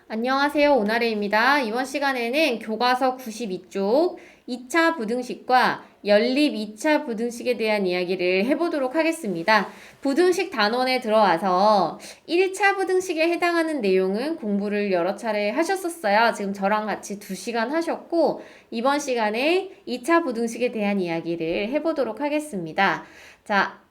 안녕하세요. 오나래입니다. 이번 시간에는 교과서 92쪽 2차 부등식과 연립 2차 부등식에 대한 이야기를 해보도록 하겠습니다. 부등식 단원에 들어와서 1차 부등식에 해당하는 내용은 공부를 여러 차례 하셨었어요. 지금 저랑 같이 2시간 하셨고 이번 시간에 2차 부등식에 대한 이야기를 해보도록 하겠습니다. 자,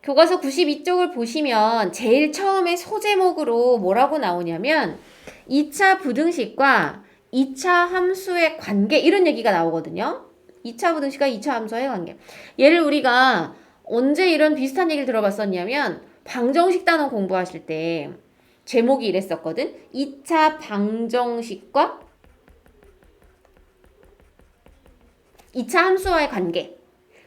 교과서 92쪽을 보시면 제일 처음에 소제목으로 뭐라고 나오냐면 2차 부등식과 2차 함수의 관계 이런 얘기가 나오거든요. 2차 부등식과 2차 함수의 관계. 얘를 우리가 언제 이런 비슷한 얘기를 들어봤었냐면 방정식 단원 공부하실 때 제목이 이랬었거든. 2차 방정식과 2차 함수와의 관계.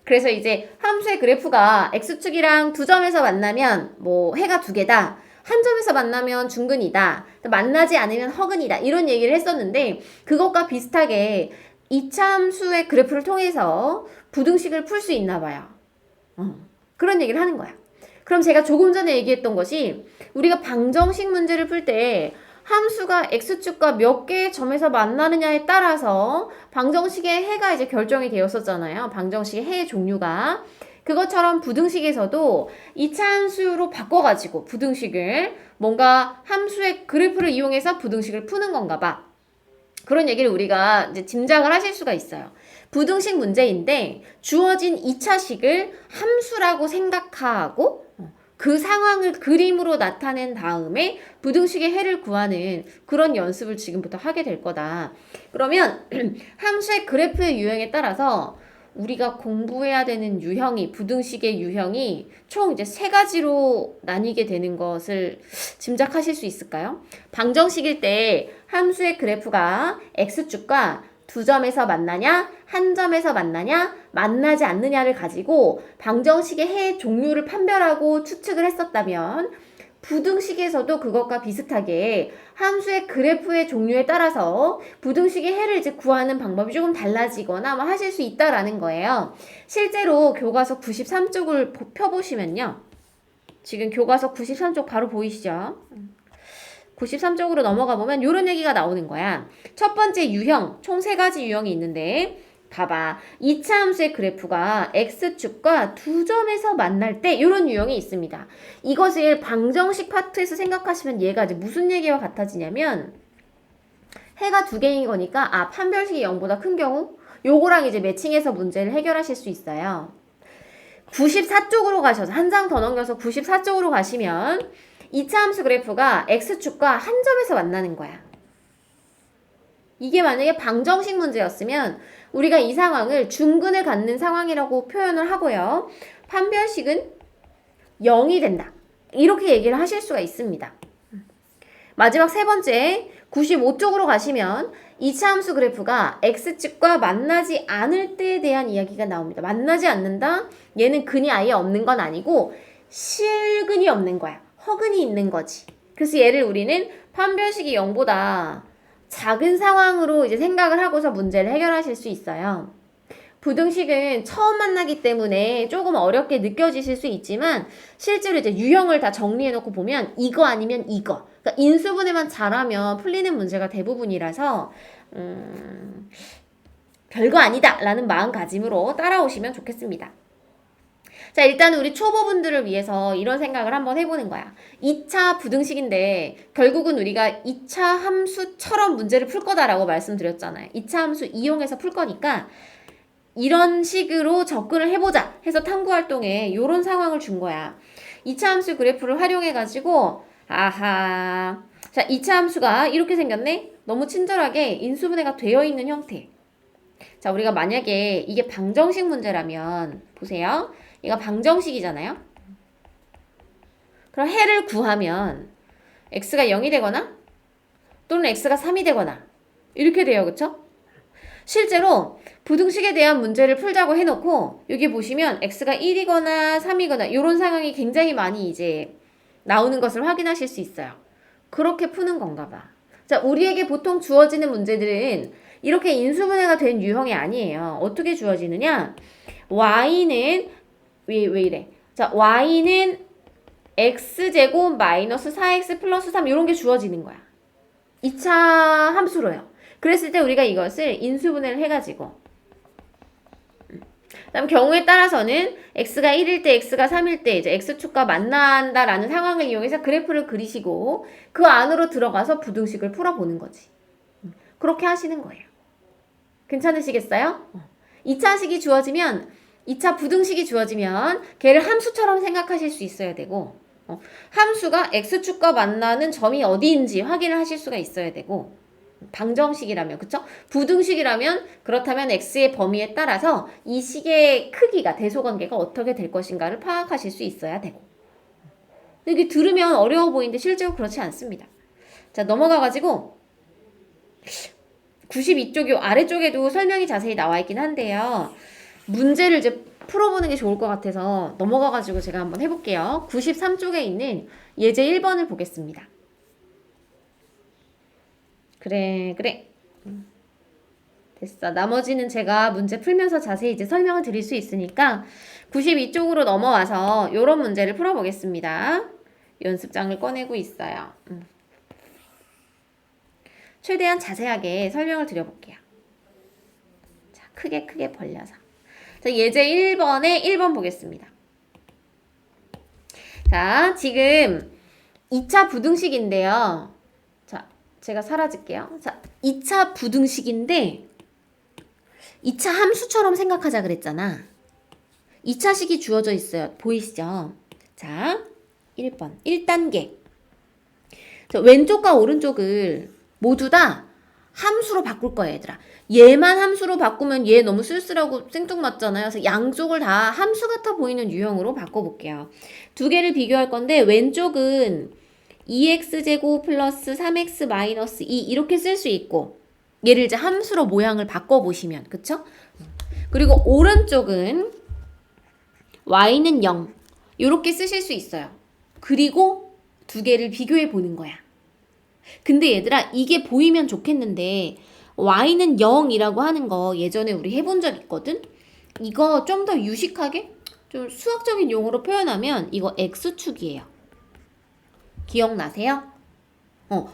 그래서 이제 함수의 그래프가 x축이랑 두 점에서 만나면 뭐 해가 두 개다. 한 점에서 만나면 중근이다. 만나지 않으면 허근이다. 이런 얘기를 했었는데 그것과 비슷하게 2차 함수의 그래프를 통해서 부등식을 풀 수 있나 봐요. 그런 얘기를 하는 거야. 그럼 제가 조금 전에 얘기했던 것이 우리가 방정식 문제를 풀 때 함수가 x축과 몇 개의 점에서 만나느냐에 따라서 방정식의 해가 이제 결정이 되었었잖아요. 방정식의 해의 종류가. 그것처럼 부등식에서도 2차 함수로 바꿔가지고 부등식을 뭔가 함수의 그래프를 이용해서 부등식을 푸는 건가 봐. 그런 얘기를 우리가 이제 짐작을 하실 수가 있어요. 부등식 문제인데 주어진 2차식을 함수라고 생각하고 그 상황을 그림으로 나타낸 다음에 부등식의 해를 구하는 그런 연습을 지금부터 하게 될 거다. 그러면 함수의 그래프의 유형에 따라서 우리가 공부해야 되는 유형이 부등식의 유형이 총 이제 3가지로 나뉘게 되는 것을 짐작하실 수 있을까요? 방정식일 때 함수의 그래프가 x축과 두 점에서 만나냐, 한 점에서 만나냐, 만나지 않느냐를 가지고 방정식의 해 종류를 판별하고 추측을 했었다면 부등식에서도 그것과 비슷하게 함수의 그래프의 종류에 따라서 부등식의 해를 이제 구하는 방법이 조금 달라지거나 뭐 하실 수 있다라는 거예요. 실제로 교과서 93쪽을 펴보시면요. 지금 교과서 93쪽 바로 보이시죠? 93쪽으로 넘어가 보면 이런 얘기가 나오는 거야. 첫 번째 유형, 총 3가지 유형이 있는데 봐봐. 2차 함수의 그래프가 x축과 두 점에서 만날 때 이런 유형이 있습니다. 이것을 방정식 파트에서 생각하시면 얘가 이제 무슨 얘기와 같아지냐면 해가 2개인 거니까 판별식이 0보다 큰 경우 요거랑 이제 매칭해서 문제를 해결하실 수 있어요. 94쪽으로 가셔서 한 장 더 넘겨서 94쪽으로 가시면 2차 함수 그래프가 x축과 한 점에서 만나는 거야. 이게 만약에 방정식 문제였으면 우리가 이 상황을 중근을 갖는 상황이라고 표현을 하고요. 판별식은 0이 된다. 이렇게 얘기를 하실 수가 있습니다. 마지막 3번째 95쪽으로 가시면 2차 함수 그래프가 x축과 만나지 않을 때에 대한 이야기가 나옵니다. 만나지 않는다? 얘는 근이 아예 없는 건 아니고 실근이 없는 거야. 허근이 있는 거지. 그래서 얘를 우리는 판별식이 0보다 작은 상황으로 이제 생각을 하고서 문제를 해결하실 수 있어요. 부등식은 처음 만나기 때문에 조금 어렵게 느껴지실 수 있지만 실제로 이제 유형을 다 정리해 놓고 보면 이거 아니면 이거. 그러니까 인수분해만 잘하면 풀리는 문제가 대부분이라서 별거 아니다 라는 마음가짐으로 따라오시면 좋겠습니다. 자, 일단 우리 초보분들을 위해서 이런 생각을 한번 해보는 거야. 2차 부등식인데 결국은 우리가 2차 함수처럼 문제를 풀 거다라고 말씀드렸잖아요. 2차 함수 이용해서 풀 거니까 이런 식으로 접근을 해보자 해서 탐구활동에 이런 상황을 준 거야. 2차 함수 그래프를 활용해가지고 자, 2차 함수가 이렇게 생겼네? 너무 친절하게 인수분해가 되어 있는 형태. 자, 우리가 만약에 이게 방정식 문제라면 보세요. 얘가 방정식이잖아요. 그럼 해를 구하면 x가 0이 되거나 또는 x가 3이 되거나 이렇게 돼요. 그쵸? 실제로 부등식에 대한 문제를 풀자고 해놓고 여기 보시면 x가 1이거나 3이거나 이런 상황이 굉장히 많이 이제 나오는 것을 확인하실 수 있어요. 그렇게 푸는 건가 봐. 자, 우리에게 보통 주어지는 문제들은 이렇게 인수분해가 된 유형이 아니에요. 어떻게 주어지느냐? y는 왜 이래? 자, y는 x제곱 마이너스 4x 플러스 3 이런 게 주어지는 거야. 2차 함수로요. 그랬을 때 우리가 이것을 인수분해를 해가지고 그다음 경우에 따라서는 x가 1일 때 x가 3일 때 이제 x축과 만난다라는 상황을 이용해서 그래프를 그리시고 그 안으로 들어가서 부등식을 풀어보는 거지. 그렇게 하시는 거예요. 괜찮으시겠어요? 2차식이 주어지면 2차 부등식이 주어지면 걔를 함수처럼 생각하실 수 있어야 되고 함수가 x축과 만나는 점이 어디인지 확인을 하실 수가 있어야 되고 방정식이라면 그쵸? 부등식이라면 그렇다면 x의 범위에 따라서 이 식의 크기가 대소관계가 어떻게 될 것인가를 파악하실 수 있어야 되고 이게 들으면 어려워 보이는데 실제로 그렇지 않습니다. 자 넘어가가지고 92쪽 아래쪽에도 설명이 자세히 나와 있긴 한데요. 문제를 이제 풀어보는 게 좋을 것 같아서 넘어가가지고 제가 한번 해볼게요. 93쪽에 있는 예제 1번을 보겠습니다. 그래. 됐어. 나머지는 제가 문제 풀면서 자세히 이제 설명을 드릴 수 있으니까 92쪽으로 넘어와서 이런 문제를 풀어보겠습니다. 연습장을 꺼내고 있어요. 최대한 자세하게 설명을 드려볼게요. 자, 크게 벌려서. 자, 예제 1번에 1번 보겠습니다. 자, 지금 2차 부등식인데요. 자, 제가 사라질게요. 자, 2차 부등식인데 2차 함수처럼 생각하자 그랬잖아. 2차식이 주어져 있어요. 보이시죠? 자, 1번. 1단계. 자, 왼쪽과 오른쪽을 모두 다 함수로 바꿀 거예요, 얘들아. 얘만 함수로 바꾸면 얘 너무 쓸쓸하고 생뚱맞잖아요. 그래서 양쪽을 다 함수 같아 보이는 유형으로 바꿔볼게요. 두 개를 비교할 건데 왼쪽은 2x제곱 플러스 3x 마이너스 2 이렇게 쓸 수 있고 얘를 이제 함수로 모양을 바꿔보시면 그쵸? 그리고 오른쪽은 y는 0 이렇게 쓰실 수 있어요. 그리고 두 개를 비교해 보는 거야. 근데 얘들아 이게 보이면 좋겠는데 y는 0이라고 하는 거 예전에 우리 해본 적 있거든? 이거 좀 더 유식하게 좀 수학적인 용어로 표현하면 이거 x축이에요. 기억나세요?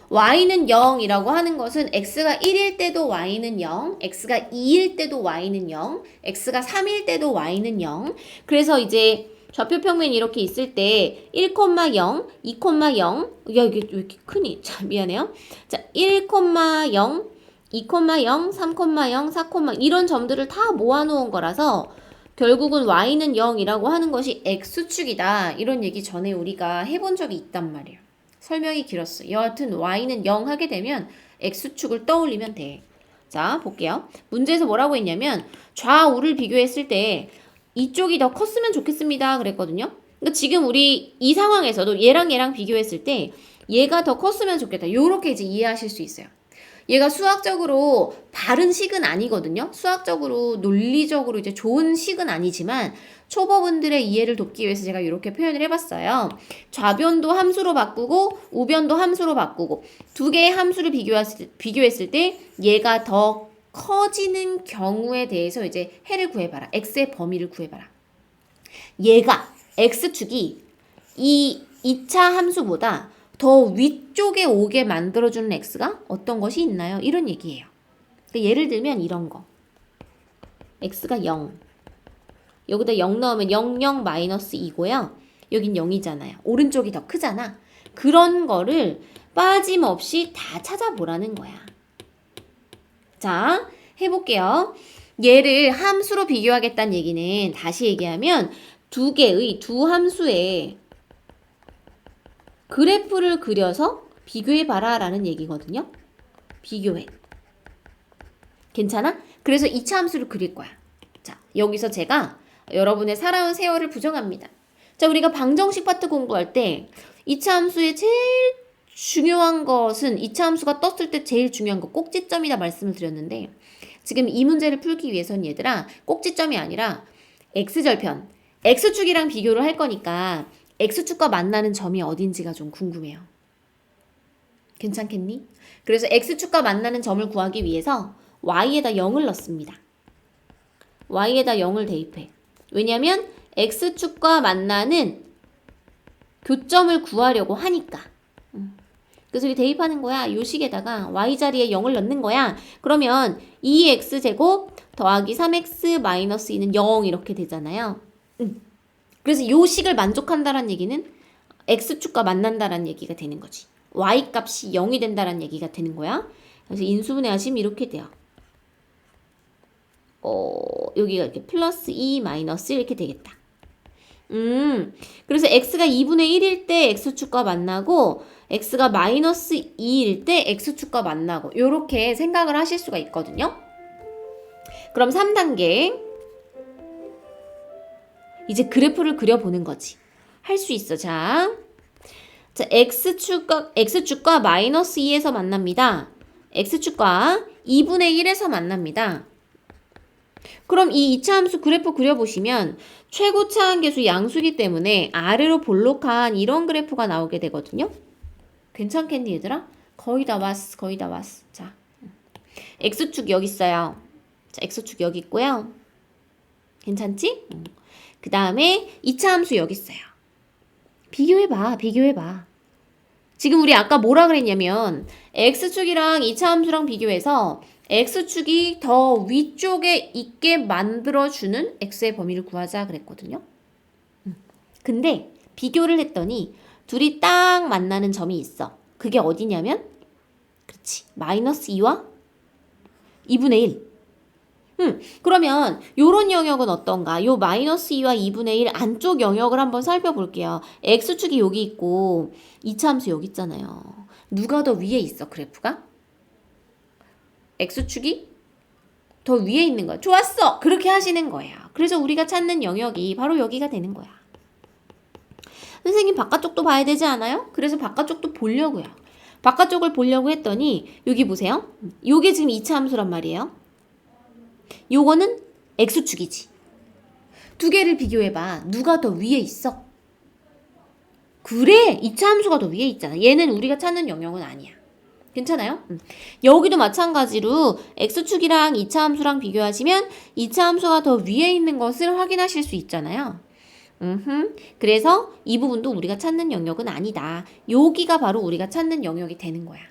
y는 0이라고 하는 것은 x가 1일 때도 y는 0, x가 2일 때도 y는 0, x가 3일 때도 y는 0. 그래서 이제 좌표 평면이 이렇게 있을 때 1,0, 2,0, 야 이게 왜 이렇게 크니? 자 미안해요. 자 1,0, 2,0, 3,0, 4, 이런 점들을 다 모아놓은 거라서 결국은 y는 0이라고 하는 것이 x축이다. 이런 얘기 전에 우리가 해본 적이 있단 말이에요. 설명이 길었어. 여하튼 y는 0 하게 되면 x축을 떠올리면 돼. 자 볼게요. 문제에서 뭐라고 했냐면 좌우를 비교했을 때 이쪽이 더 컸으면 좋겠습니다 그랬거든요. 그러니까 지금 우리 이 상황에서도 얘랑 비교했을 때 얘가 더 컸으면 좋겠다. 요렇게 이제 이해하실 수 있어요. 얘가 수학적으로 바른 식은 아니거든요. 수학적으로 논리적으로 이제 좋은 식은 아니지만 초보분들의 이해를 돕기 위해서 제가 이렇게 표현을 해봤어요. 좌변도 함수로 바꾸고 우변도 함수로 바꾸고 두 개의 함수를 비교했을 때 얘가 더 커지는 경우에 대해서 이제 해를 구해봐라. x의 범위를 구해봐라. 얘가 x축이 이 2차 함수보다 더 위쪽에 오게 만들어주는 x가 어떤 것이 있나요? 이런 얘기예요. 그러니까 예를 들면 이런 거. x가 0. 여기다 0 넣으면 0, 0 마이너스 2고요. 여긴 0이잖아요. 오른쪽이 더 크잖아. 그런 거를 빠짐없이 다 찾아보라는 거야. 자, 해볼게요. 얘를 함수로 비교하겠다는 얘기는 다시 얘기하면 두 개의 두 함수의 그래프를 그려서 비교해봐라 라는 얘기거든요. 비교해. 괜찮아? 그래서 2차 함수를 그릴 거야. 자, 여기서 제가 여러분의 살아온 세월을 부정합니다. 자, 우리가 방정식 파트 공부할 때 2차 함수의 제일 중요한 것은 2차 함수가 떴을 때 제일 중요한 거 꼭지점이다 말씀을 드렸는데 지금 이 문제를 풀기 위해서는 얘들아 꼭지점이 아니라 x절편, x축이랑 비교를 할 거니까 x축과 만나는 점이 어딘지가 좀 궁금해요. 괜찮겠니? 그래서 x축과 만나는 점을 구하기 위해서 y에다 0을 넣습니다. y에다 0을 대입해. 왜냐면 x축과 만나는 교점을 구하려고 하니까. 그래서 여기 대입하는 거야. 요 식에다가 y 자리에 0을 넣는 거야. 그러면 2x제곱 더하기 3x 마이너스 2는 0 이렇게 되잖아요. 그래서 요 식을 만족한다는 얘기는 x축과 만난다는 얘기가 되는 거지. y 값이 0이 된다는 얘기가 되는 거야. 그래서 인수분해 하시면 이렇게 돼요. 여기가 이렇게 플러스 2 마이너스 이렇게 되겠다. 그래서 x가 2분의 1일 때 x축과 만나고 x가 마이너스 2일 때 x축과 만나고 요렇게 생각을 하실 수가 있거든요. 그럼 3단계 이제 그래프를 그려보는 거지. 할 수 있어. 자, x축과 마이너스 2에서 만납니다. x축과 2분의 1에서 만납니다. 그럼 이 이차함수 그래프 그려보시면 최고차항계수 양수기 때문에 아래로 볼록한 이런 그래프가 나오게 되거든요. 괜찮겠니 얘들아? 거의 다 왔어. 거의 다 왔어. 자, x축 여기 있어요. 자, x축 여기 있고요. 괜찮지? 그 다음에 이차함수 여기 있어요. 비교해봐. 비교해봐. 지금 우리 아까 뭐라 그랬냐면 x축이랑 이차함수랑 비교해서 x축이 더 위쪽에 있게 만들어주는 x의 범위를 구하자 그랬거든요. 근데 비교를 했더니 둘이 딱 만나는 점이 있어. 그게 어디냐면 그렇지. 마이너스 2와 2분의 1. 그러면 요런 영역은 어떤가? 요 마이너스 2와 2분의 1 안쪽 영역을 한번 살펴볼게요. x축이 여기 있고 이차함수 여기 있잖아요. 누가 더 위에 있어 그래프가? x축이 더 위에 있는 거야. 좋았어! 그렇게 하시는 거예요. 그래서 우리가 찾는 영역이 바로 여기가 되는 거야. 선생님 바깥쪽도 봐야 되지 않아요? 그래서 바깥쪽도 보려고요. 바깥쪽을 보려고 했더니 여기 보세요. 요게 지금 이차함수란 말이에요. 요거는 x축이지. 두 개를 비교해봐. 누가 더 위에 있어? 그래! 이차함수가 더 위에 있잖아. 얘는 우리가 찾는 영역은 아니야. 괜찮아요? 여기도 마찬가지로 x축이랑 이차함수랑 비교하시면 이차함수가 더 위에 있는 것을 확인하실 수 있잖아요. 그래서 이 부분도 우리가 찾는 영역은 아니다. 여기가 바로 우리가 찾는 영역이 되는 거야.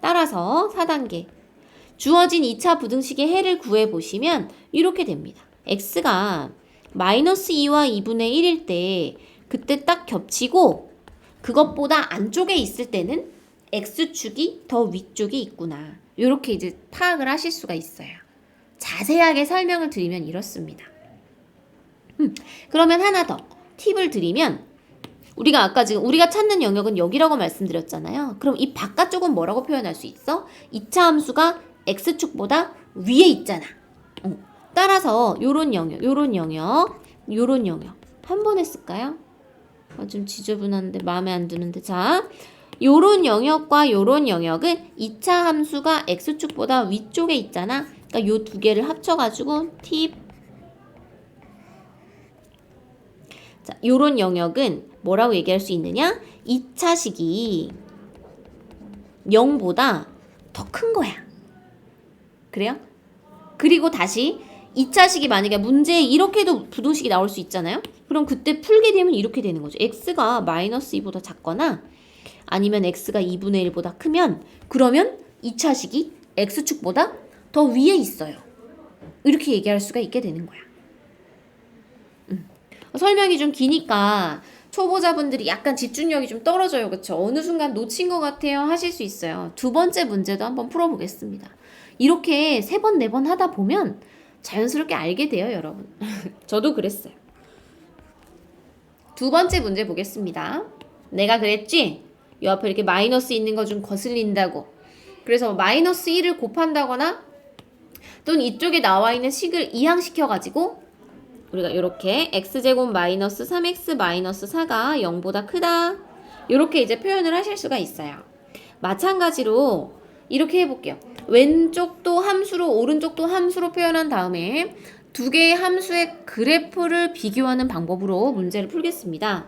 따라서 4단계 주어진 2차 부등식의 해를 구해보시면 이렇게 됩니다. x가 마이너스 2와 2분의 1일 때 그때 딱 겹치고 그것보다 안쪽에 있을 때는 x축이 더 위쪽에 있구나. 이렇게 이제 파악을 하실 수가 있어요. 자세하게 설명을 드리면 이렇습니다. 그러면 하나 더 팁을 드리면 우리가 아까 지금 우리가 찾는 영역은 여기라고 말씀드렸잖아요. 그럼 이 바깥쪽은 뭐라고 표현할 수 있어? 2차 함수가 x축보다 위에 있잖아. 따라서 요런 영역 한 번 했을까요? 좀 지저분한데 마음에 안 드는데 자 요런 영역과 요런 영역은 2차 함수가 x축보다 위쪽에 있잖아. 그러니까 요 두 개를 합쳐가지고 팁. 자, 요런 영역은 뭐라고 얘기할 수 있느냐? 2차식이 0보다 더 큰 거야. 그래요? 그리고 다시 2차식이 만약에 문제에 이렇게도 부등식이 나올 수 있잖아요? 그럼 그때 풀게 되면 이렇게 되는 거죠. x가 마이너스 2보다 작거나 아니면 x가 2분의 1보다 크면 그러면 2차식이 x축보다 더 위에 있어요. 이렇게 얘기할 수가 있게 되는 거야. 설명이 좀 기니까 초보자분들이 약간 집중력이 좀 떨어져요. 그쵸? 어느 순간 놓친 것 같아요. 하실 수 있어요. 두 번째 문제도 한번 풀어보겠습니다. 이렇게 3번, 4번 하다 보면 자연스럽게 알게 돼요, 여러분. 저도 그랬어요. 두 번째 문제 보겠습니다. 내가 그랬지? 이 앞에 이렇게 마이너스 있는 거 좀 거슬린다고. 그래서 마이너스 1을 곱한다거나 또는 이쪽에 나와 있는 식을 이항시켜가지고 우리가 이렇게 x제곱 마이너스 3x 마이너스 4가 0보다 크다. 이렇게 이제 표현을 하실 수가 있어요. 마찬가지로 이렇게 해볼게요. 왼쪽도 함수로 오른쪽도 함수로 표현한 다음에 두 개의 함수의 그래프를 비교하는 방법으로 문제를 풀겠습니다.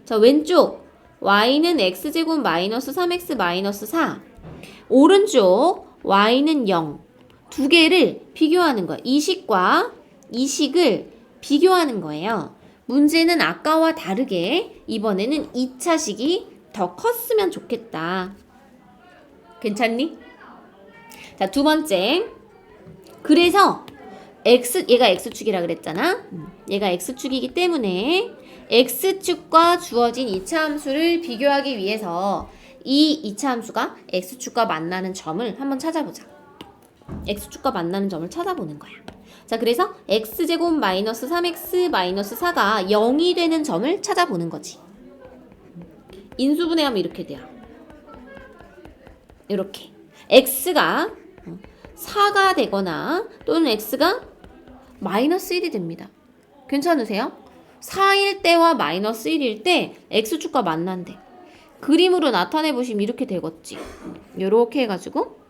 자, 왼쪽 y는 x제곱 마이너스 3x 마이너스 4 오른쪽 y는 0 두 개를 비교하는 거예요. 이 식과 이 식을 비교하는 거예요. 문제는 아까와 다르게 이번에는 2차식이 더 컸으면 좋겠다. 괜찮니? 자, 두 번째. 그래서 얘가 X축이라 그랬잖아. 얘가 X축이기 때문에 X축과 주어진 2차 함수를 비교하기 위해서 이 2차 함수가 X축과 만나는 점을 한번 찾아보자. X축과 만나는 점을 찾아보는 거야. 자, 그래서 X제곱 마이너스 3X 마이너스 4가 0이 되는 점을 찾아보는 거지. 인수분해하면 이렇게 돼요. 이렇게. X가 4가 되거나 또는 X가 마이너스 1이 됩니다. 괜찮으세요? 4일 때와 마이너스 1일 때 X축과 만난대. 그림으로 나타내 보시면 이렇게 되겠지. 요렇게 해가지고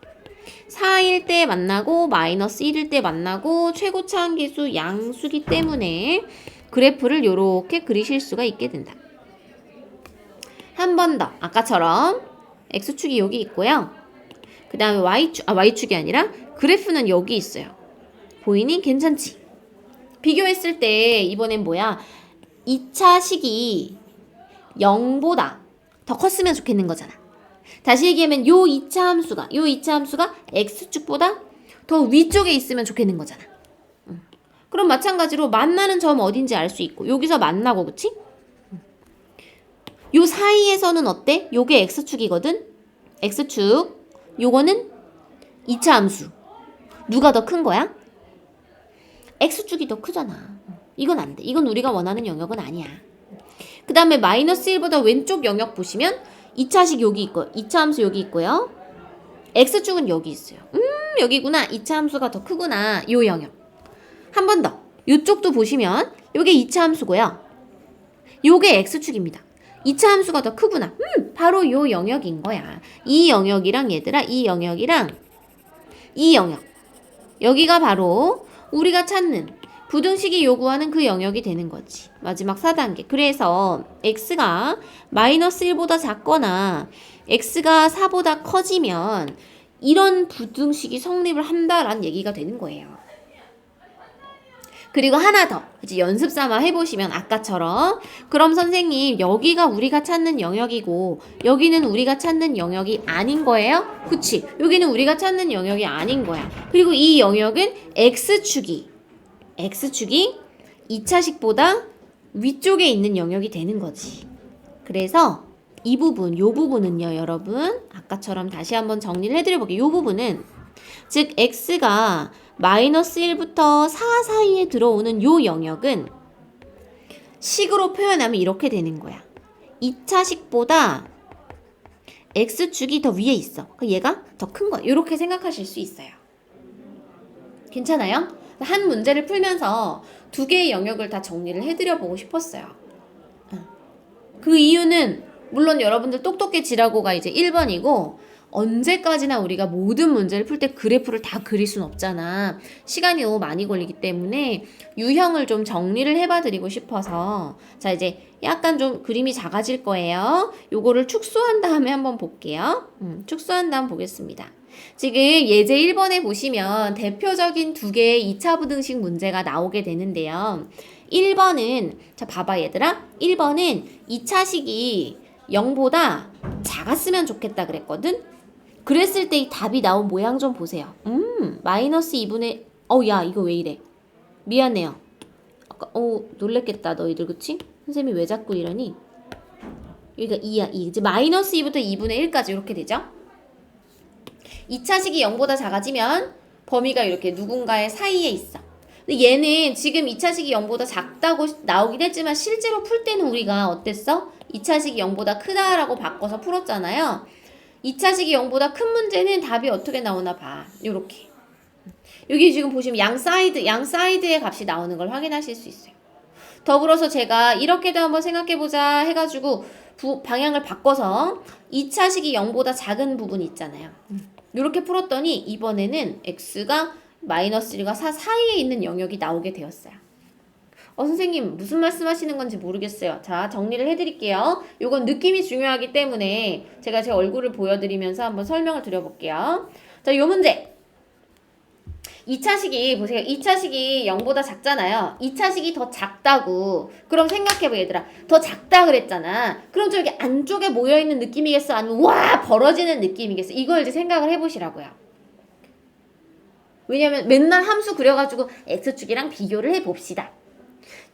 4일 때 만나고 마이너스 1일 때 만나고 최고차 한계수 양수기 때문에 그래프를 요렇게 그리실 수가 있게 된다. 한 번 더 아까처럼 X축이 여기 있고요. 그 다음에 Y축이 아니라 그래프는 여기 있어요. 보이니? 괜찮지? 비교했을 때 이번엔 뭐야? 2차 식이 0보다 더 컸으면 좋겠는 거잖아. 다시 얘기하면 요 2차 함수가 X축보다 더 위쪽에 있으면 좋겠는 거잖아. 그럼 마찬가지로 만나는 점 어딘지 알 수 있고 여기서 만나고 그치? 요 사이에서는 어때? 요게 X축이거든? X축 요거는 2차 함수 누가 더 큰 거야? X축이 더 크잖아. 이건 안 돼. 이건 우리가 원하는 영역은 아니야. 그 다음에 마이너스 1보다 왼쪽 영역 보시면 2차식 여기 있고 2차 함수 여기 있고요. X축은 여기 있어요. 여기구나. 2차 함수가 더 크구나. 요 영역. 한 번 더. 요쪽도 보시면 요게 2차 함수고요. 요게 X축입니다. 2차 함수가 더 크구나. 바로 요 영역인 거야. 이 영역이랑 얘들아 이 영역이랑 이 영역. 여기가 바로 우리가 찾는 부등식이 요구하는 그 영역이 되는 거지. 마지막 4단계. 그래서 x가 마이너스 1보다 작거나 x가 4보다 커지면 이런 부등식이 성립을 한다라는 얘기가 되는 거예요. 그리고 하나 더 이제 연습 삼아 해보시면 아까처럼 그럼 선생님 여기가 우리가 찾는 영역이고 여기는 우리가 찾는 영역이 아닌 거예요? 그치? 여기는 우리가 찾는 영역이 아닌 거야. 그리고 이 영역은 X축이 2차식보다 위쪽에 있는 영역이 되는 거지. 그래서 이 부분, 요 부분은요 여러분 아까처럼 다시 한번 정리를 해드려 볼게요. 요 부분은 즉 X가 마이너스 1부터 4 사이에 들어오는 요 영역은 식으로 표현하면 이렇게 되는 거야. 2차식보다 X축이 더 위에 있어. 얘가 더 큰 거야. 이렇게 생각하실 수 있어요. 괜찮아요? 한 문제를 풀면서 두 개의 영역을 다 정리를 해드려 보고 싶었어요. 그 이유는 물론 여러분들 똑똑해지라고가 이제 1번이고 언제까지나 우리가 모든 문제를 풀 때 그래프를 다 그릴 순 없잖아. 시간이 너무 많이 걸리기 때문에 유형을 좀 정리를 해봐 드리고 싶어서 자 이제 약간 좀 그림이 작아질 거예요. 요거를 축소한 다음에 한번 볼게요. 축소한 다음 보겠습니다. 지금 예제 1번에 보시면 대표적인 두 개의 2차 부등식 문제가 나오게 되는데요. 1번은 자 봐봐 얘들아 1번은 2차식이 0보다 작았으면 좋겠다 그랬거든. 그랬을 때 이 답이 나온 모양 좀 보세요. 마이너스 2분의 야 이거 왜 이래 미안해요. 아까 놀랬겠다 너희들 그치? 선생님이 왜 자꾸 이러니? 여기가 2야 2 이제 마이너스 2부터 2분의 1까지 이렇게 되죠. 2차식이 0보다 작아지면 범위가 이렇게 누군가의 사이에 있어. 근데 얘는 지금 2차식이 0보다 작다고 나오긴 했지만 실제로 풀 때는 우리가 어땠어? 2차식이 0보다 크다라고 바꿔서 풀었잖아요. 2차식이 0보다 큰 문제는 답이 어떻게 나오나 봐. 요렇게. 여기 지금 보시면 양 사이드의 값이 나오는 걸 확인하실 수 있어요. 더불어서 제가 이렇게도 한번 생각해보자 해가지고 방향을 바꿔서 2차식이 0보다 작은 부분이 있잖아요. 이렇게 풀었더니 이번에는 x가 마이너스 1과 4 사이에 있는 영역이 나오게 되었어요. 선생님 무슨 말씀하시는 건지 모르겠어요. 자 정리를 해드릴게요. 요건 느낌이 중요하기 때문에 제가 제 얼굴을 보여드리면서 한번 설명을 드려볼게요. 자 요 문제 2차식이 보세요. 2차식이 0보다 작잖아요. 2차식이 더 작다고. 그럼 생각해봐 얘들아. 더 작다 그랬잖아. 그럼 저기 안쪽에 모여있는 느낌이겠어? 아니면 와 벌어지는 느낌이겠어? 이걸 이제 생각을 해보시라고요. 왜냐면 맨날 함수 그려가지고 x축이랑 비교를 해봅시다.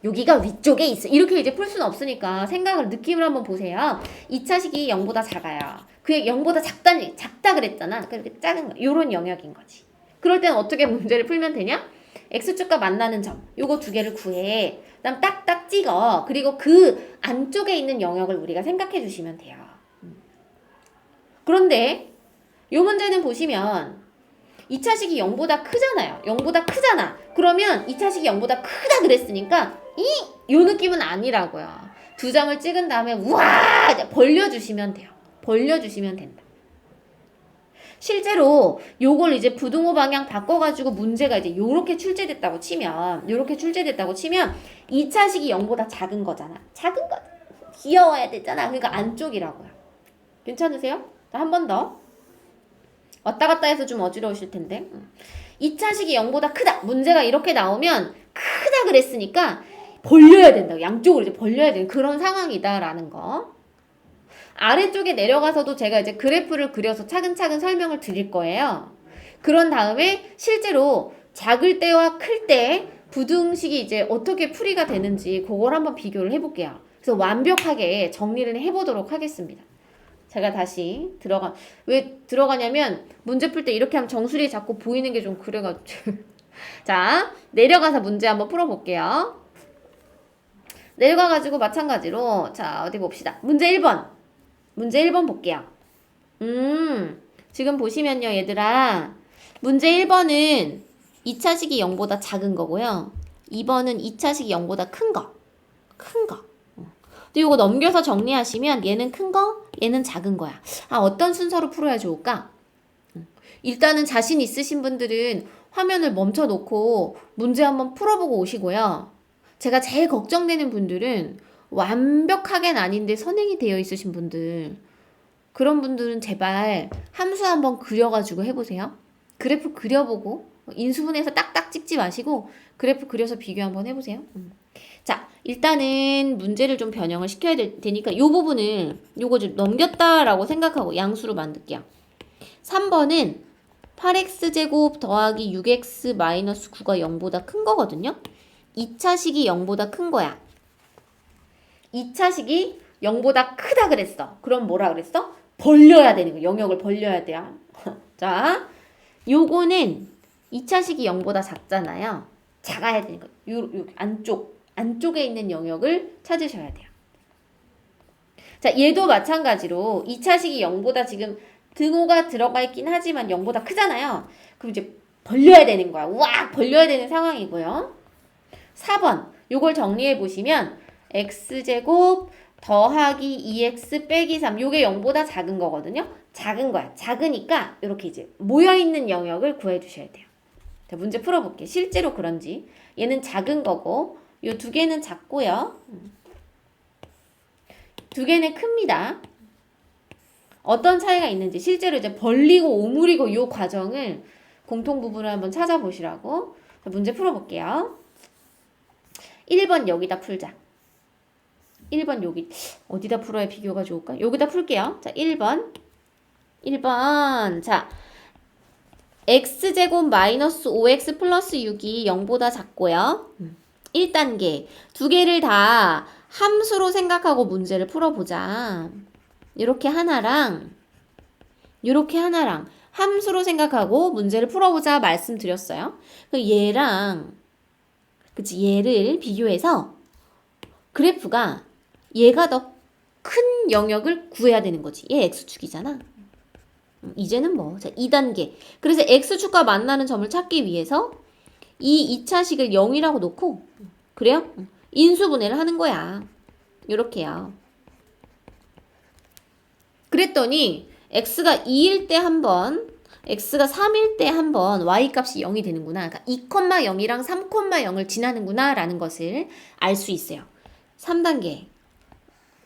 여기가 위쪽에 있어. 이렇게 이제 풀 수는 없으니까 생각을 느낌을 한번 보세요. 2차식이 0보다 작아요. 그게 0보다 작다 그랬잖아. 그렇게 작은 거. 요런 영역인 거지. 그럴 땐 어떻게 문제를 풀면 되냐? x축과 만나는 점. 요거 두 개를 구해. 그다음 딱딱 찍어. 그리고 그 안쪽에 있는 영역을 우리가 생각해 주시면 돼요. 그런데 요 문제는 보시면 2차식이 0보다 크잖아요. 0보다 크잖아. 그러면 2차식이 0보다 크다 그랬으니까 요 느낌은 아니라고요. 두 장을 찍은 다음에 우와 벌려주시면 돼요. 벌려주시면 된다. 실제로 요걸 이제 부등호 방향 바꿔가지고 문제가 이제 요렇게 출제됐다고 치면 2차식이 0보다 작은 거잖아. 작은 거 귀여워야 되잖아. 그러니까 안쪽이라고요. 괜찮으세요? 한 번 더. 왔다 갔다 해서 좀 어지러우실 텐데. 2차식이 0보다 크다. 문제가 이렇게 나오면 크다 그랬으니까 벌려야 된다고. 양쪽으로 이제 벌려야 되는 그런 상황이다라는 거. 아래쪽에 내려가서도 제가 이제 그래프를 그려서 차근차근 설명을 드릴 거예요. 그런 다음에 실제로 작을 때와 클 때 부등식이 이제 어떻게 풀이가 되는지 그걸 한번 비교를 해볼게요. 그래서 완벽하게 정리를 해보도록 하겠습니다. 제가 다시 왜 들어가냐면 문제 풀 때 이렇게 하면 정수리 자꾸 보이는 게 좀 그래가지고 자 내려가서 문제 한번 풀어볼게요. 내려가가지고 마찬가지로 자 어디 봅시다. 문제 1번 볼게요. 지금 보시면요 얘들아 문제 1번은 2차식이 0보다 작은 거고요. 2번은 2차식이 0보다 큰 거. 근데 이거 넘겨서 정리하시면 얘는 큰 거, 얘는 작은 거야. 어떤 순서로 풀어야 좋을까? 일단은 자신 있으신 분들은 화면을 멈춰 놓고 문제 한번 풀어보고 오시고요. 제가 제일 걱정되는 분들은 완벽하게는 아닌데 선행이 되어 있으신 분들 그런 분들은 제발 함수 한번 그려가지고 해보세요. 그래프 그려보고 인수분해서 딱딱 찍지 마시고 그래프 그려서 비교 한번 해보세요. 자 일단은 문제를 좀 변형을 시켜야 되니까 이 부분을 요거 좀 넘겼다라고 생각하고 양수로 만들게요. 3번은 8x제곱 더하기 6x 마이너스 9가 0보다 큰 거거든요. 2차식이 0보다 큰 거야. 2차식이 0보다 크다 그랬어. 그럼 뭐라 그랬어? 벌려야 되는 거. 영역을 벌려야 돼요. 자, 요거는 2차식이 0보다 작잖아요. 작아야 되는 거. 요 안쪽에 있는 영역을 찾으셔야 돼요. 자, 얘도 마찬가지로 2차식이 0보다 지금 등호가 들어가 있긴 하지만 0보다 크잖아요. 그럼 이제 벌려야 되는 거야. 우와! 벌려야 되는 상황이고요. 4번. 요걸 정리해 보시면 x제곱 더하기 2x 빼기 3 요게 0보다 작은 거거든요. 작은 거야. 작으니까 이렇게 이제 모여있는 영역을 구해 주셔야 돼요. 자, 문제 풀어볼게요. 실제로 그런지. 얘는 작은 거고 요 두 개는 작고요. 두 개는 큽니다. 어떤 차이가 있는지 실제로 이제 벌리고 오므리고 요 과정을 공통 부분을 한번 찾아보시라고. 자, 문제 풀어볼게요. 1번 여기다 풀자. 1번 여기 어디다 풀어야 비교가 좋을까? 여기다 풀게요. 자, 1번. 자, x제곱 마이너스 5x 플러스 6이 0보다 작고요. 1단계. 두 개를 다 함수로 생각하고 문제를 풀어보자. 이렇게 하나랑 함수로 생각하고 문제를 풀어보자 말씀드렸어요. 얘랑 얘를 비교해서 그래프가 얘가 더 큰 영역을 구해야 되는 거지. 얘 x축이잖아. 이제는 뭐 자, 2단계. 그래서 x축과 만나는 점을 찾기 위해서 이 2차식을 0이라고 놓고 그래요? 인수분해를 하는 거야. 요렇게요. 그랬더니 x가 2일 때 한 번, x가 3일 때 한 번 y값이 0이 되는구나. 그러니까 2,0이랑 3,0을 지나는구나 라는 것을 알 수 있어요. 3단계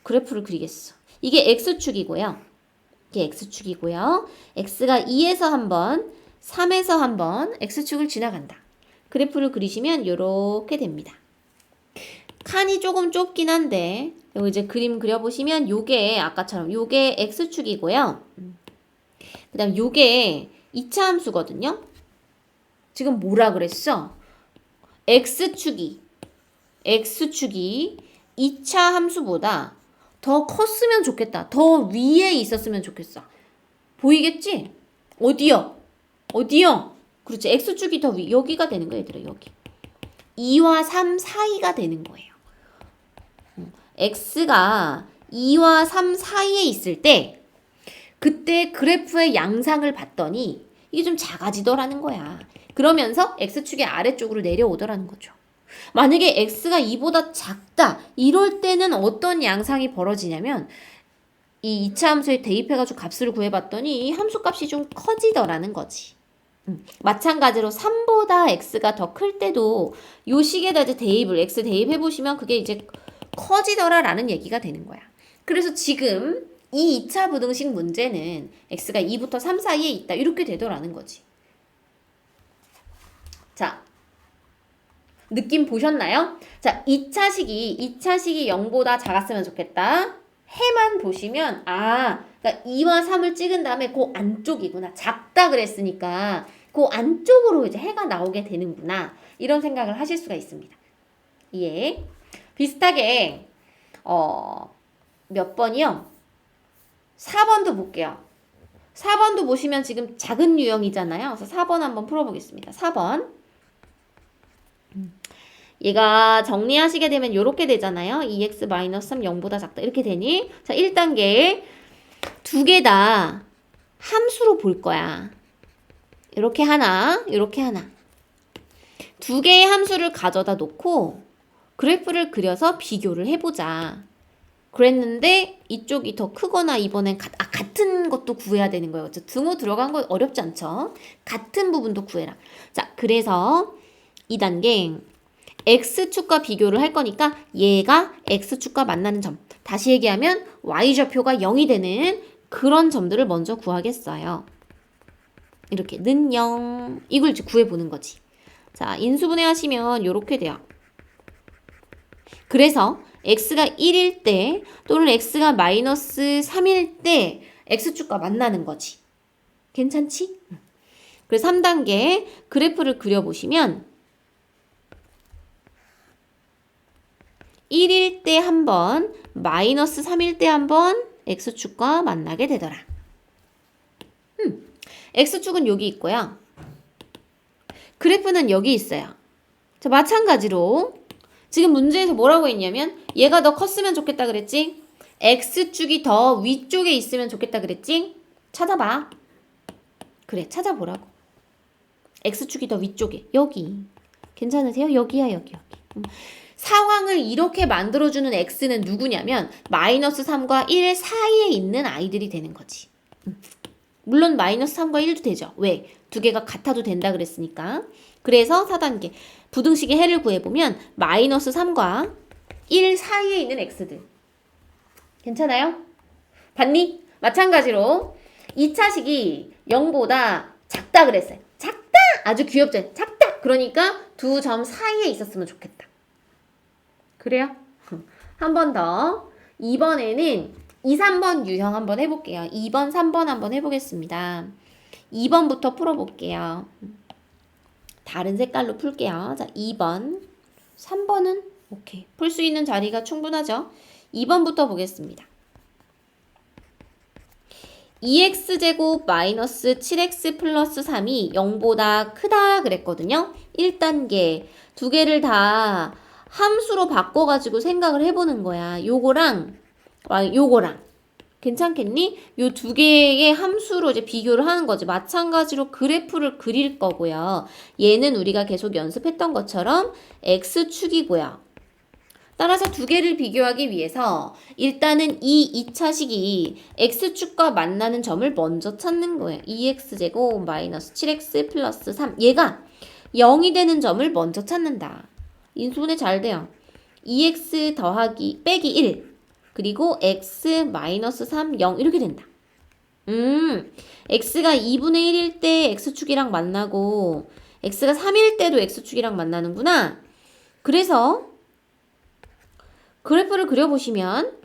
그래프를 그리겠어. 이게 x축이고요. x가 2에서 한 번, 3에서 한번 X축을 지나간다. 그래프를 그리시면 이렇게 됩니다. 칸이 조금 좁긴 한데 요 이제 그림 그려보시면 요게 아까처럼 요게 X축이고요. 그 다음 요게 2차 함수거든요. 지금 뭐라 그랬어? X축이 2차 함수보다 더 컸으면 좋겠다. 더 위에 있었으면 좋겠어. 보이겠지? 어디요? 그렇지. X축이 더 위. 여기가 되는 거야, 얘들아. 여기. 2와 3 사이가 되는 거예요. X가 2와 3 사이에 있을 때 그때 그래프의 양상을 봤더니 이게 좀 작아지더라는 거야. 그러면서 X축의 아래쪽으로 내려오더라는 거죠. 만약에 X가 2보다 작다. 이럴 때는 어떤 양상이 벌어지냐면 이 2차 함수에 대입해가지고 값을 구해봤더니 이 함수 값이 좀 커지더라는 거지. 마찬가지로 3보다 X가 더 클 때도 요 식에다 이제 대입을 X 대입해보시면 그게 이제 커지더라라는 얘기가 되는 거야. 그래서 지금 이 2차 부등식 문제는 X가 2부터 3 사이에 있다. 이렇게 되더라는 거지. 자, 느낌 보셨나요? 자, 2차식이 0보다 작았으면 좋겠다. 해만 보시면 그러니까 2와 3을 찍은 다음에 그 안쪽이구나. 작다 그랬으니까 그 안쪽으로 이제 해가 나오게 되는구나. 이런 생각을 하실 수가 있습니다. 예. 비슷하게 몇 번이요? 4번도 볼게요. 4번도 보시면 지금 작은 유형이잖아요. 그래서 4번 한번 풀어보겠습니다. 4번. 얘가 정리하시게 되면 이렇게 되잖아요. 2x-3 0보다 작다. 이렇게 되니? 자, 1단계 두 개 다 함수로 볼 거야. 이렇게 하나, 이렇게 하나. 두 개의 함수를 가져다 놓고 그래프를 그려서 비교를 해보자. 그랬는데 이쪽이 더 크거나 이번엔 같은 것도 구해야 되는 거예요. 등호 들어간 거 어렵지 않죠? 같은 부분도 구해라. 자, 그래서 2단계 X축과 비교를 할 거니까 얘가 X축과 만나는 점. 다시 얘기하면 Y좌표가 0이 되는 그런 점들을 먼저 구하겠어요. 이렇게 는 0. 이걸 이제 구해보는 거지. 자, 인수분해 하시면 이렇게 돼요. 그래서 X가 1일 때 또는 X가 마이너스 3일 때 X축과 만나는 거지. 괜찮지? 그래서 3단계 그래프를 그려보시면 1일 때 한 번, 마이너스 3일 때 한 번 X축과 만나게 되더라. X축은 여기 있고요. 그래프는 여기 있어요. 자, 마찬가지로 지금 문제에서 뭐라고 했냐면 얘가 더 컸으면 좋겠다 그랬지? X축이 더 위쪽에 있으면 좋겠다 그랬지? 찾아봐. 그래, 찾아보라고. X축이 더 위쪽에. 여기. 괜찮으세요? 여기야, 여기. 상황을 이렇게 만들어주는 X는 누구냐면 마이너스 3과 1 사이에 있는 아이들이 되는 거지. 물론 마이너스 3과 1도 되죠. 왜? 두 개가 같아도 된다 그랬으니까. 그래서 4단계 부등식의 해를 구해보면 마이너스 3과 1 사이에 있는 X들. 괜찮아요? 봤니? 마찬가지로 2차식이 0보다 작다 그랬어요. 작다! 아주 귀엽죠? 작다! 그러니까 두 점 사이에 있었으면 좋겠다. 그래요? 한 번 더. 2번에는 2, 3번 유형 한번 해볼게요. 2번, 3번 한번 해보겠습니다. 2번부터 풀어볼게요. 다른 색깔로 풀게요. 자, 2번. 3번은 오케이. 풀 수 있는 자리가 충분하죠? 2번부터 보겠습니다. 2x제곱 마이너스 7x 플러스 3이 0보다 크다 그랬거든요. 1단계 두 개를 다 함수로 바꿔가지고 생각을 해보는 거야. 요거랑 괜찮겠니? 요 두 개의 함수로 이제 비교를 하는 거지. 마찬가지로 그래프를 그릴 거고요. 얘는 우리가 계속 연습했던 것처럼 x축이고요. 따라서 두 개를 비교하기 위해서 일단은 이 2차식이 x축과 만나는 점을 먼저 찾는 거예요. 2x제곱 마이너스 7x 플러스 3 얘가 0이 되는 점을 먼저 찾는다. 인수분해 잘 돼요. 2x 더하기 빼기 1 그리고 x 마이너스 3 0 이렇게 된다. x가 2분의 1일 때 x축이랑 만나고 x가 3일 때도 x축이랑 만나는구나. 그래서 그래프를 그려보시면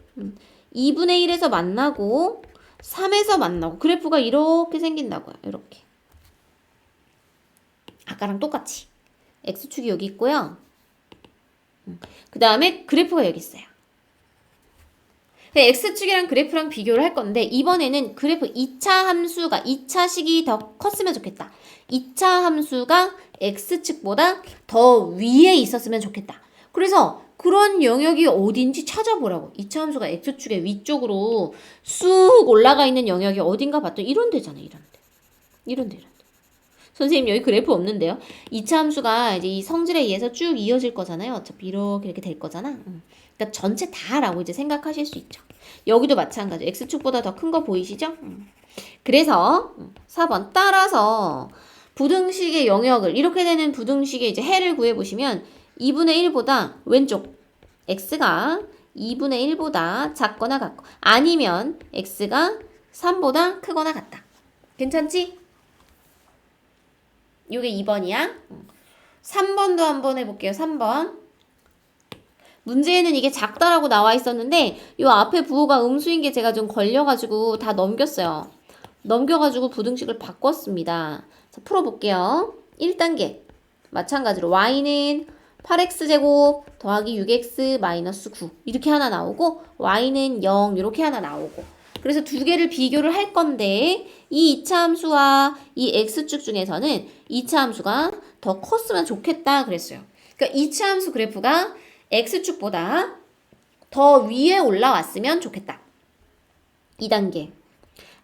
2분의 1에서 만나고 3에서 만나고 그래프가 이렇게 생긴다고요. 이렇게. 아까랑 똑같이. x축이 여기 있고요. 그 다음에 그래프가 여기 있어요. x축이랑 그래프랑 비교를 할 건데 이번에는 그래프 2차 함수가 2차식이 더 컸으면 좋겠다. 2차 함수가 x축보다 더 위에 있었으면 좋겠다. 그래서 그런 영역이 어딘지 찾아보라고. 2차 함수가 x축의 위쪽으로 쑥 올라가 있는 영역이 어딘가 봤더니 이런 데잖아. 이런 데. 선생님 여기 그래프 없는데요. 2차 함수가 이제 이 성질에 의해서 쭉 이어질 거잖아요. 어차피 이렇게 될 거잖아. 그러니까 전체 다라고 이제 생각하실 수 있죠. 여기도 마찬가지. x축보다 더 큰 거 보이시죠? 그래서 4번 따라서 부등식의 영역을 이렇게 되는 부등식의 이제 해를 구해보시면 2분의 1보다 왼쪽 x가 2분의 1보다 작거나 같고 아니면 x가 3보다 크거나 같다. 괜찮지? 요게 2번이야. 3번도 한번 해볼게요. 3번. 문제에는 이게 작다라고 나와 있었는데 요 앞에 부호가 음수인 게 제가 좀 걸려가지고 다 넘겼어요. 넘겨가지고 부등식을 바꿨습니다. 자, 풀어볼게요. 1단계. 마찬가지로 y는 8x제곱 더하기 6x 마이너스 9 이렇게 하나 나오고 y는 0 이렇게 하나 나오고 그래서 두 개를 비교를 할 건데 이 2차 함수와 이 x축 중에서는 2차 함수가 더 컸으면 좋겠다 그랬어요. 그러니까 2차 함수 그래프가 x축보다 더 위에 올라왔으면 좋겠다. 2단계.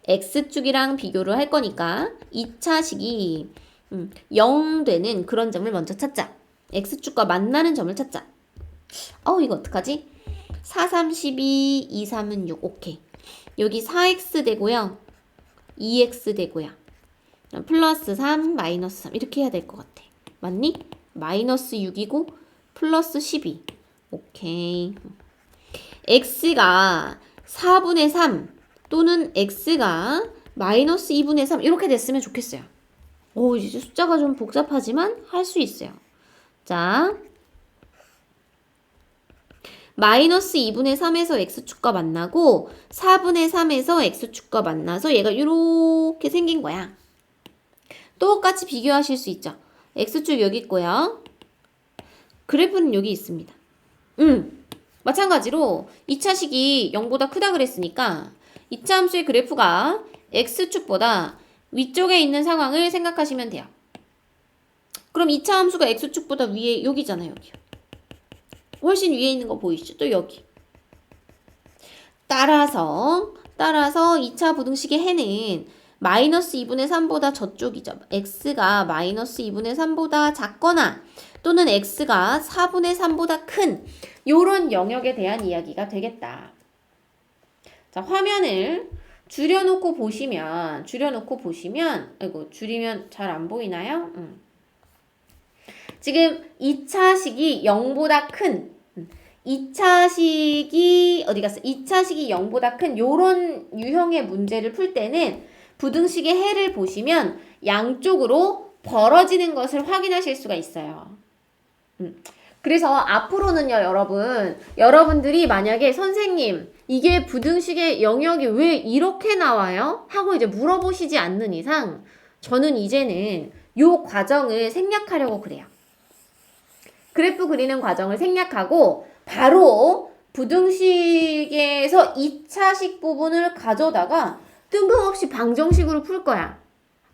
x축이랑 비교를 할 거니까 2차식이 0 되는 그런 점을 먼저 찾자. x축과 만나는 점을 찾자. 이거 어떡하지? 4, 3, 12, 2, 3은 6. 오케이. 여기 4x 되고요. 2x 되고요. 플러스 3, 마이너스 3 이렇게 해야 될 것 같아. 맞니? 마이너스 6이고 플러스 12. 오케이. x가 4분의 3 또는 x가 마이너스 2분의 3 이렇게 됐으면 좋겠어요. 이제 숫자가 좀 복잡하지만 할 수 있어요. 자, 마이너스 2분의 3에서 x축과 만나고 4분의 3에서 x축과 만나서 얘가 이렇게 생긴 거야. 똑같이 비교하실 수 있죠. x축 여기 있고요. 그래프는 여기 있습니다. 마찬가지로 2차식이 0보다 크다 그랬으니까 2차 함수의 그래프가 x축보다 위쪽에 있는 상황을 생각하시면 돼요. 그럼 2차 함수가 x축보다 위에 여기잖아요. 여기. 훨씬 위에 있는 거 보이시죠? 또 여기. 따라서 2차 부등식의 해는 마이너스 2분의 3보다 저쪽이죠. x가 마이너스 2분의 3보다 작거나 또는 x가 4분의 3보다 큰 요런 영역에 대한 이야기가 되겠다. 자, 화면을 줄여놓고 보시면 아이고 줄이면 잘 안 보이나요? 지금 2차식이 0보다 큰 2차식이 어디 갔어? 2차식이 0보다 큰 요런 유형의 문제를 풀 때는 부등식의 해를 보시면 양쪽으로 벌어지는 것을 확인하실 수가 있어요. 그래서 앞으로는요, 여러분들이 만약에 선생님, 이게 부등식의 영역이 왜 이렇게 나와요? 하고 이제 물어보시지 않는 이상, 저는 이제는 요 과정을 생략하려고 그래요. 그래프 그리는 과정을 생략하고, 바로 부등식에서 2차식 부분을 가져다가 뜬금없이 방정식으로 풀 거야.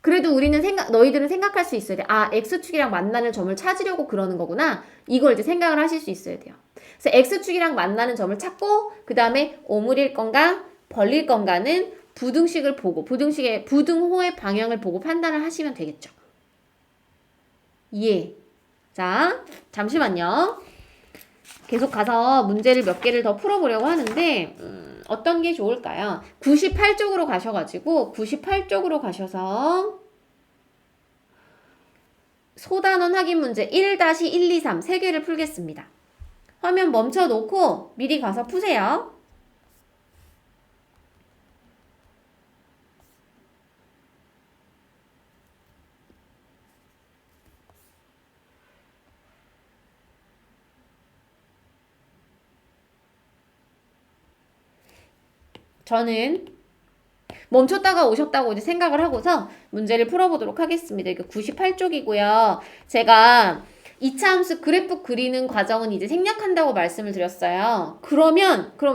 그래도 너희들은 생각할 수 있어야 돼. 아, x축이랑 만나는 점을 찾으려고 그러는 거구나. 이걸 이제 생각을 하실 수 있어야 돼요. 그래서 x축이랑 만나는 점을 찾고, 그 다음에 오므릴 건가, 벌릴 건가는 부등식을 보고, 부등식의 부등호의 방향을 보고 판단을 하시면 되겠죠. 예. 자, 잠시만요. 계속 가서 문제를 몇 개를 더 풀어보려고 하는데, 어떤 게 좋을까요? 98쪽으로 가셔서 소단원 확인 문제 1-1, 2, 3 세 개를 풀겠습니다. 화면 멈춰 놓고 미리 가서 푸세요. 저는 멈췄다가 오셨다고 이제 생각을 하고서 문제를 풀어보도록 하겠습니다. 이거 98쪽이고요. 제가 2차 함수 그래프 그리는 과정은 이제 생략한다고 말씀을 드렸어요. 그럼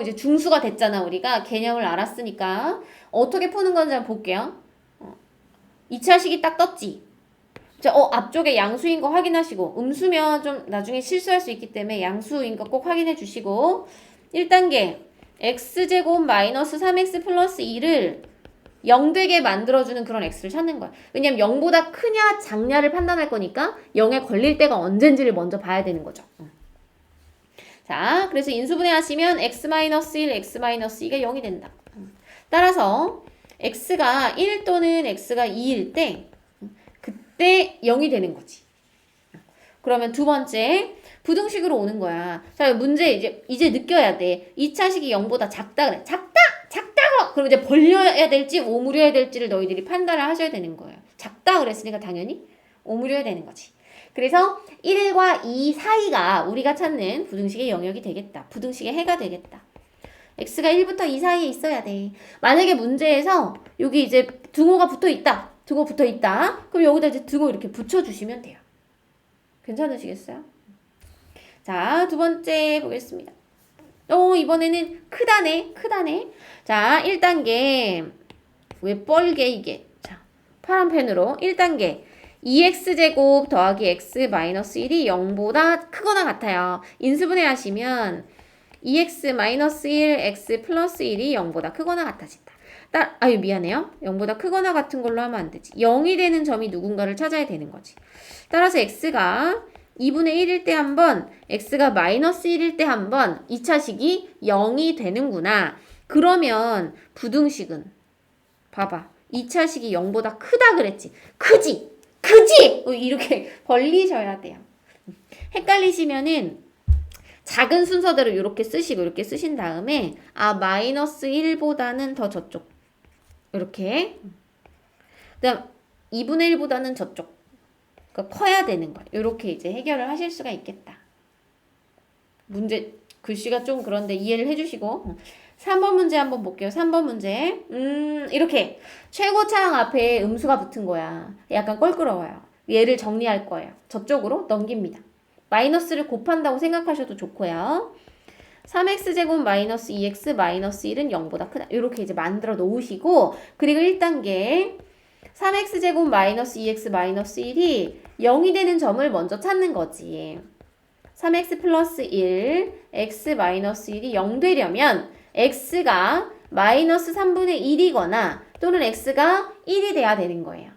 이제 중수가 됐잖아. 우리가 개념을 알았으니까 어떻게 푸는 건지 한번 볼게요. 2차식이 딱 떴지. 자, 앞쪽에 양수인 거 확인하시고, 음수면 좀 나중에 실수할 수 있기 때문에 양수인 거 꼭 확인해 주시고, 1단계 x제곱 마이너스 3x 플러스 2를 0 되게 만들어주는 그런 x를 찾는 거야. 왜냐면 0보다 크냐 작냐를 판단할 거니까 0에 걸릴 때가 언젠지를 먼저 봐야 되는 거죠. 자, 그래서 인수분해 하시면 x-1, x-2가 0이 된다. 따라서 x가 1 또는 x가 2일 때 그때 0이 되는 거지. 그러면 두 번째 부등식으로 오는 거야. 자, 문제 이제 느껴야 돼. 2차식이 0보다 작다 그래. 작다고! 그럼 이제 벌려야 될지 오므려야 될지를 너희들이 판단을 하셔야 되는 거예요. 작다 그랬으니까 당연히 오므려야 되는 거지. 그래서 1과 2 사이가 우리가 찾는 부등식의 영역이 되겠다. 부등식의 해가 되겠다. x가 1부터 2 사이에 있어야 돼. 만약에 문제에서 여기 이제 등호가 붙어 있다. 그럼 여기다 이제 등호 이렇게 붙여주시면 돼요. 괜찮으시겠어요? 자, 두 번째 보겠습니다. 이번에는 크다네. 자, 1단계. 왜 뻘게 이게? 자, 파란 펜으로 1단계. 2x제곱 더하기 x 마이너스 1이 0보다 크거나 같아요. 인수분해 하시면 2x 마이너스 1, x 플러스 1이 0보다 크거나 같아진다. 미안해요. 0보다 크거나 같은 걸로 하면 안 되지. 0이 되는 점이 누군가를 찾아야 되는 거지. 따라서 x가 2분의 1일 때 한 번, x가 마이너스 1일 때 한 번, 2차식이 0이 되는구나. 그러면 부등식은 봐봐. 2차식이 0보다 크다 그랬지. 크지? 이렇게 벌리셔야 돼요. 헷갈리시면은 작은 순서대로 이렇게 쓰시고 이렇게 쓰신 다음에 마이너스 1보다는 더 저쪽. 이렇게. 그다음 2분의 1보다는 저쪽. 그러니까 커야 되는 거야. 이렇게 이제 해결을 하실 수가 있겠다. 문제 글씨가 좀 그런데 이해를 해주시고 3번 문제 한번 볼게요. 3번 문제. 이렇게 최고차항 앞에 음수가 붙은 거야. 약간 껄끄러워요. 얘를 정리할 거예요. 저쪽으로 넘깁니다. 마이너스를 곱한다고 생각하셔도 좋고요. 3x제곱 마이너스 2x 마이너스 1은 0보다 크다. 이렇게 이제 만들어 놓으시고 그리고 1단계 3x제곱 마이너스 2x 마이너스 1이 0이 되는 점을 먼저 찾는 거지. 3x 플러스 1, x 마이너스 1이 0 되려면 x가 마이너스 3분의 1이거나 또는 x가 1이 돼야 되는 거예요.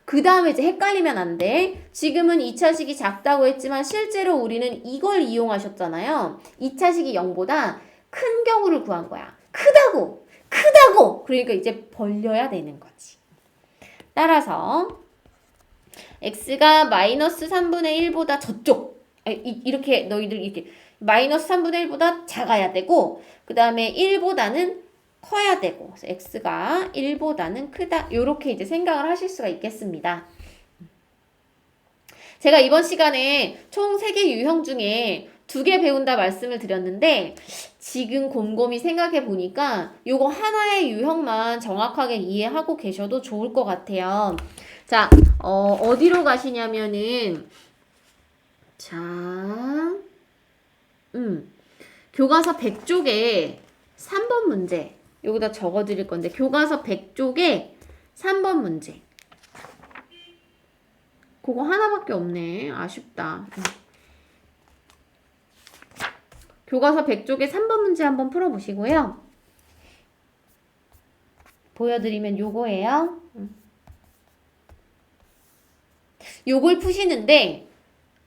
그 다음에 이제 헷갈리면 안 돼. 지금은 2차식이 작다고 했지만 실제로 우리는 이걸 이용하셨잖아요. 2차식이 0보다 큰 경우를 구한 거야. 크다고! 그러니까 이제 벌려야 되는 거지. 따라서 x가 마이너스 3분의 1보다 저쪽. 이렇게 너희들 이렇게 마이너스 3분의 1보다 작아야 되고 그 다음에 1보다는 커야 되고 그래서 x가 1보다는 크다. 이렇게 이제 생각을 하실 수가 있겠습니다. 제가 이번 시간에 총 3개 유형 중에 2개 배운다 말씀을 드렸는데 지금 곰곰이 생각해 보니까 요거 하나의 유형만 정확하게 이해하고 계셔도 좋을 것 같아요. 자, 어디로 가시냐면은 자, 교과서 100쪽에 3번 문제 여기다 적어 드릴 건데 교과서 100쪽에 3번 문제 그거 하나밖에 없네. 아쉽다. 교과서 100쪽에 3번 문제 한번 풀어보시고요. 보여드리면 요거예요. 요걸 푸시는데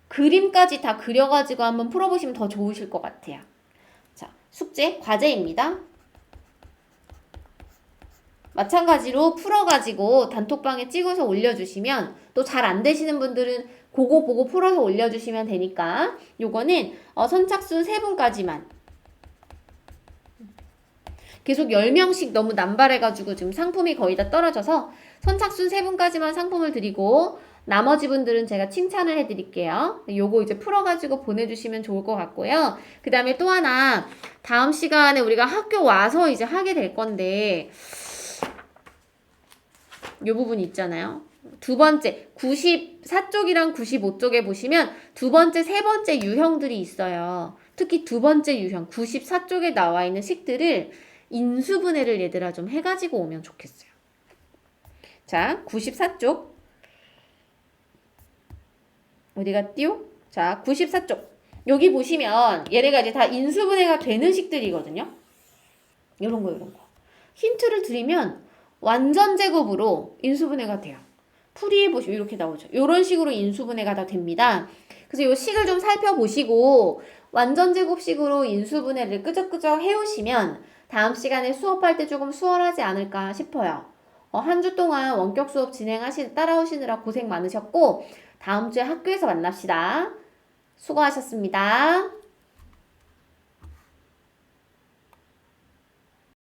그림까지 다 그려가지고 한번 풀어보시면 더 좋으실 것 같아요. 자, 숙제, 과제입니다. 마찬가지로 풀어가지고 단톡방에 찍어서 올려주시면 또 잘 안 되시는 분들은 그거 보고 풀어서 올려주시면 되니까 요거는 선착순 3분까지만 계속 10명씩 너무 남발해가지고 지금 상품이 거의 다 떨어져서 선착순 3분까지만 상품을 드리고 나머지 분들은 제가 칭찬을 해드릴게요. 요거 이제 풀어가지고 보내주시면 좋을 것 같고요. 그 다음에 또 하나, 다음 시간에 우리가 학교 와서 이제 하게 될 건데, 요 부분 있잖아요. 두 번째, 94쪽이랑 95쪽에 보시면 두 번째, 세 번째 유형들이 있어요. 특히 두 번째 유형, 94쪽에 나와 있는 식들을 인수분해를 얘들아 좀 해가지고 오면 좋겠어요. 자, 94쪽. 어디 갔디요? 자, 94쪽. 여기 보시면 얘네가 이제 다 인수분해가 되는 식들이거든요. 요런 거. 힌트를 드리면 완전 제곱으로 인수분해가 돼요. 풀이해 보시면 이렇게 나오죠. 이런 식으로 인수분해가 다 됩니다. 그래서 이 식을 좀 살펴보시고 완전 제곱식으로 인수분해를 끄적끄적 해오시면 다음 시간에 수업할 때 조금 수월하지 않을까 싶어요. 한 주 동안 원격 수업 따라오시느라 고생 많으셨고 다음 주에 학교에서 만납시다. 수고하셨습니다.